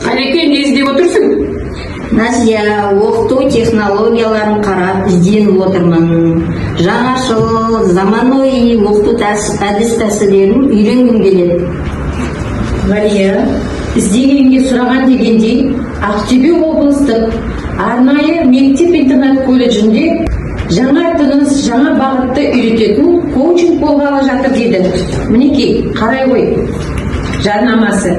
Кайреке, не издеп отырсың? Назия, оқыту технологияларын қарап ізденіп отырмын. Жаңашыл, заманауи оқыту әдіс тәсілдерін үйренгім келеді. Галия, іздегенге сұраған дегендей, Ақтөбе облыстық арнайы мектеп-интернат колледжінде жаңа тыныс, жаңа бағытты үйрететін коучинг болғалы жатыр дейді. Мінекей, қарай ғой, жарнамасы.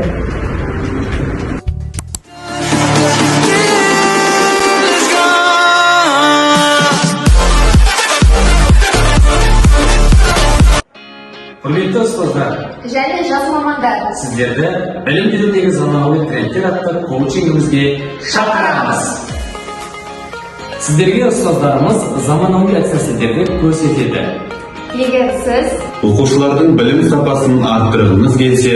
Құрметті ұстаздар және жас мамандар, сіздерді білім берудегі заманауи трендтер атты коучингімізге шақырамыз. Сіздерге ұстаздарымыз заманауи әдіс-тәсілдерді көрсетеді. егер сіз оқушылардың білім сапасын арттырғыңыз келсе,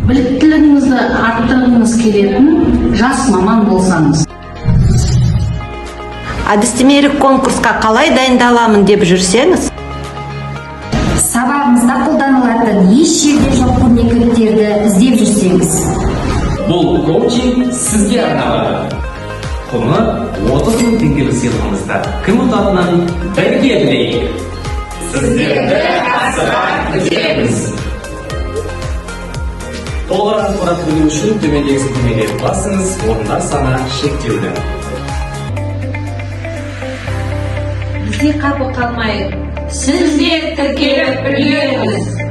Біліктілігіңізді арттырғыңыз келетін жас маман болсаңыз. Әдістемелік конкурсқа қалай дайындаламын деп жүрсеңіз, Сабағыңызда қолданылатын еш жерде жоқ көрнекіліктерді іздеп жүрсеңіз. Бұл коучинг сізге арналады. Құны 30 000 теңгелік сыйлығымызда кім ұтатынын бірге білейік. Сіздерді асыға күтеміз. Толығырақ ақпарат білу үшін төмендегі сілтемеге басыңыз, орындар саны шектеулі. Бізде қапы қалмайық. Сіздер тіркеліп үлгеріңіз.